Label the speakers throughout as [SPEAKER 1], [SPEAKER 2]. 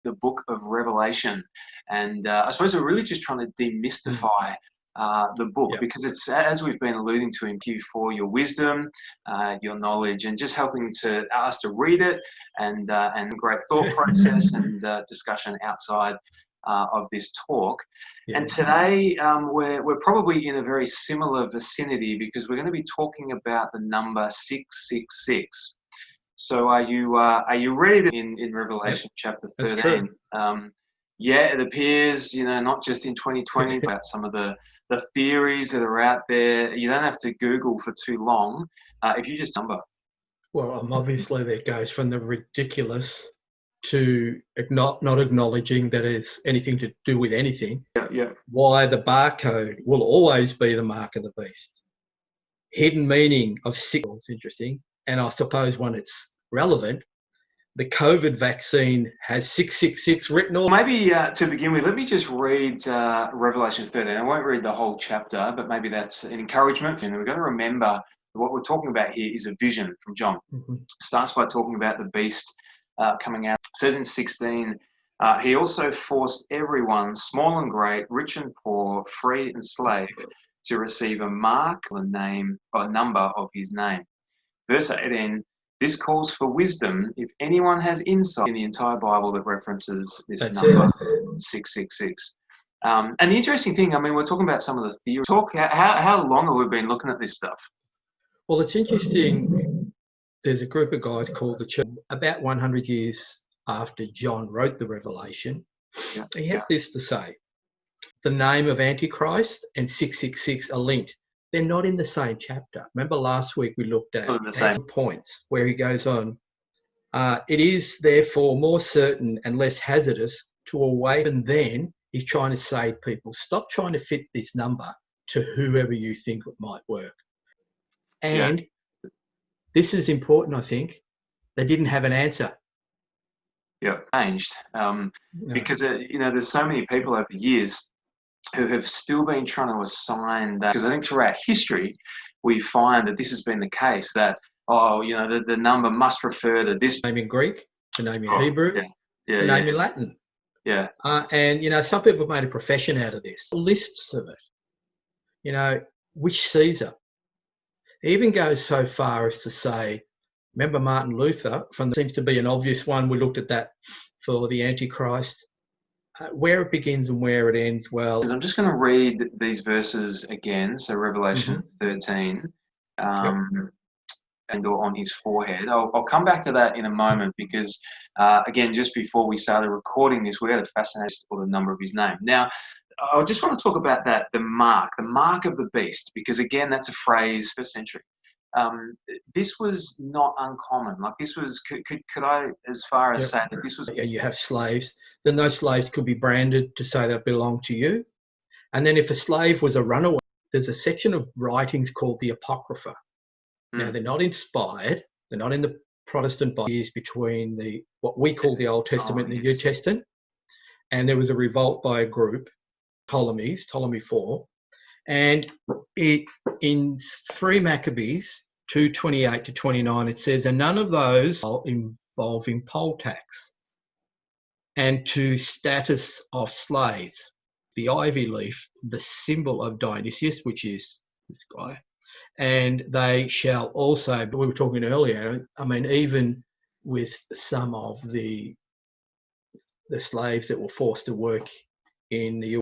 [SPEAKER 1] the book of Revelation. And I suppose we're really just trying to demystify the book, because it's, as we've been alluding to in Q4, your wisdom, your knowledge, and just helping to us to read it, and great thought process and discussion outside of this talk. And today we're probably in a very similar vicinity, because we're going to be talking about the number 666. So are you ready in Revelation chapter 13? It appears, not just in 2020, about some of the theories that are out there. You don't have to Google for too long. If you just number.
[SPEAKER 2] Well, obviously that goes from the ridiculous to not acknowledging that it's anything to do with anything. Why the barcode will always be the mark of the beast. Hidden meaning of 6 is interesting. And I suppose when it's relevant, the COVID vaccine has 666 written all.
[SPEAKER 1] Maybe to begin with, let me just read Revelation 13. I won't read the whole chapter, but maybe that's an encouragement. And we've got to remember what we're talking about here is a vision from John. Starts by talking about the beast coming out. It says in 16, he also forced everyone, small and great, rich and poor, free and slave, to receive a mark or name or number of his name. Verse 18, this calls for wisdom. If anyone has insight in the entire Bible that references this number, 666. And the interesting thing, we're talking about some of the theories. How long have we been looking at this stuff?
[SPEAKER 2] Well, it's interesting. There's a group of guys called the Church, about 100 years after John wrote the Revelation. He had this to say: the name of Antichrist and 666 are linked. They're not in the same chapter. Remember last week we looked at the same points where he goes on. It is therefore more certain and less hazardous to await. And then he's trying to say, people, stop trying to fit this number to whoever you think it might work. And this is important, I think. They didn't have an answer.
[SPEAKER 1] Changed. Because, there's so many people over the years who have still been trying to assign that, because I think throughout history we find that this has been the case, that the number must refer to this
[SPEAKER 2] name in Greek, the name in Hebrew, the name in Latin. And some people have made a profession out of this, lists of it. Which Caesar? It even goes so far as to say, remember Martin Luther, seems to be an obvious one. We looked at that for the Antichrist. Where it begins and where it ends, well...
[SPEAKER 1] I'm just going to read these verses again. So Revelation 13, and on his forehead. I'll come back to that in a moment, because, again, just before we started recording this, we had a fascinating for the number of his name. Now, I just want to talk about that, the mark of the beast, because, again, that's a phrase first century. This was not uncommon. Like, this was, could I, as far as say that this was...
[SPEAKER 2] You have slaves, then those slaves could be branded to say they belong to you. And then if a slave was a runaway, there's a section of writings called the Apocrypha. Now, they're not inspired. They're not in the Protestant Bibles between what we call the Old Testament and the New Testament. And there was a revolt by a group, Ptolemy IV. And in 3 Maccabees, 2:28 to 29, it says, and none of those involving poll tax and to status of slaves. The ivy leaf, the symbol of Dionysius, which is this guy. And they shall also, we were talking earlier, even with some of the slaves that were forced to work in the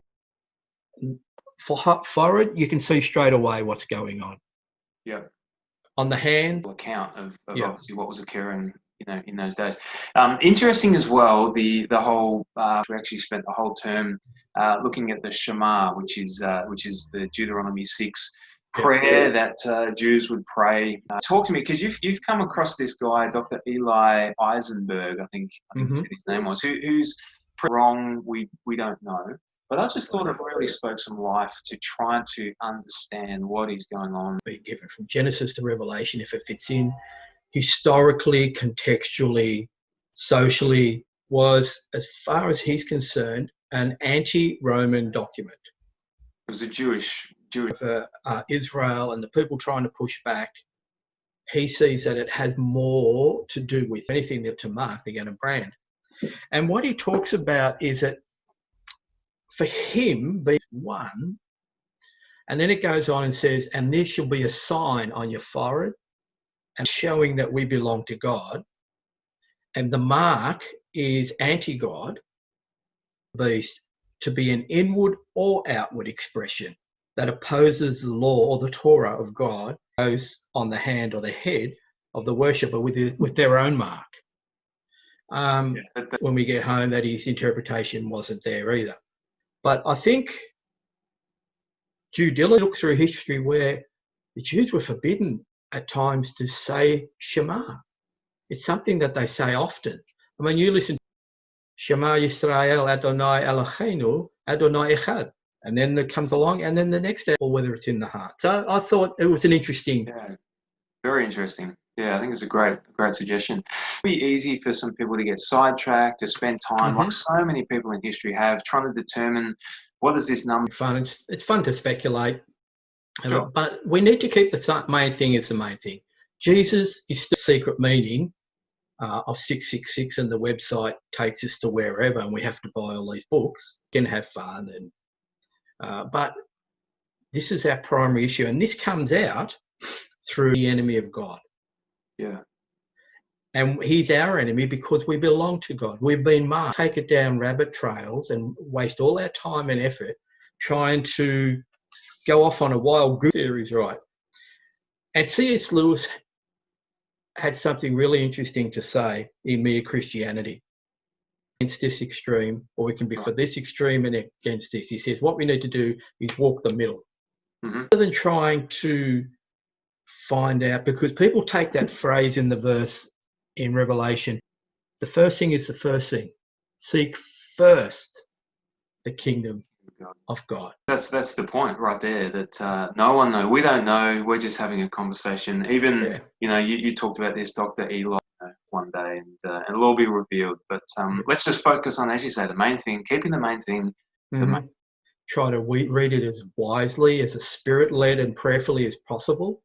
[SPEAKER 2] for it, you can see straight away what's going on. On the hands,
[SPEAKER 1] account of obviously what was occurring, in those days. Interesting as well. The whole we actually spent the whole term looking at the Shema, which is the Deuteronomy 6 prayer that Jews would pray. Talk to me, because you've come across this guy, Dr. Eli Eisenberg, I think his name was, who's wrong. We don't know. But I just thought it really spoke some life to try to understand what is going on.
[SPEAKER 2] Be given from Genesis to Revelation, if it fits in historically, contextually, socially, was, as far as he's concerned, an anti-Roman document.
[SPEAKER 1] It was a Jewish
[SPEAKER 2] for Israel and the people trying to push back. He sees that it has more to do with anything that to mark, they're going to brand. And what he talks about is that for him, being one, and then it goes on and says, and this shall be a sign on your forehead, and showing that we belong to God. And the mark is anti-God, beast, to be an inward or outward expression that opposes the law or the Torah of God, goes on the hand or the head of the worshipper with their own mark. When we get home, that his interpretation wasn't there either. But I think Jew diligence looks through history where the Jews were forbidden at times to say Shema. It's something that they say often. I mean, you listen to Shema Yisrael Adonai Eloheinu Adonai Echad, and then it comes along, and then the next day, or whether it's in the heart. So I thought it was an interesting.
[SPEAKER 1] Yeah, very interesting. Yeah, I think it's a great suggestion. It'd be easy for some people to get sidetracked, to spend time, like so many people in history have, trying to determine what is this number.
[SPEAKER 2] It's fun to speculate,
[SPEAKER 1] Sure.
[SPEAKER 2] but we need to keep the main thing is the main thing. Jesus is still the secret meaning of 666, and the website takes us to wherever, and we have to buy all these books. We can have fun, but this is our primary issue, and this comes out through the enemy of God.
[SPEAKER 1] Yeah.
[SPEAKER 2] And he's our enemy because we belong to God. We've been marked. Take it down rabbit trails and waste all our time and effort trying to go off on a wild goose theories, right? And C.S. Lewis had something really interesting to say in Mere Christianity. Against this extreme, or we can be for this extreme and against this. He says what we need to do is walk the middle. Rather than trying to find out, because people take that phrase in the verse in Revelation, the first thing is the first thing. Seek first the kingdom of God.
[SPEAKER 1] That's the point right there, that no one knows. We don't know. We're just having a conversation. Even, you talked about this, Dr. Eli, one day, and it'll all be revealed. But let's just focus on, as you say, the main thing, keeping the main thing.
[SPEAKER 2] Try to read it as wisely, as a spirit-led and prayerfully as possible.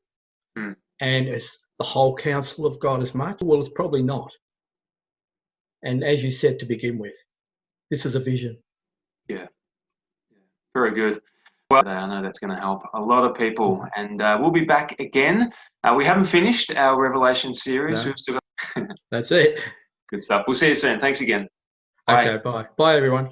[SPEAKER 2] And as the whole counsel of God as much? Well, it's probably not. And as you said to begin with, this is a vision.
[SPEAKER 1] Yeah. Very good. Well, I know that's going to help a lot of people. And we'll be back again. We haven't finished our Revelation series.
[SPEAKER 2] No.
[SPEAKER 1] We've still got...
[SPEAKER 2] That's it.
[SPEAKER 1] Good stuff. We'll see you soon. Thanks again.
[SPEAKER 2] Okay, bye. Bye, everyone.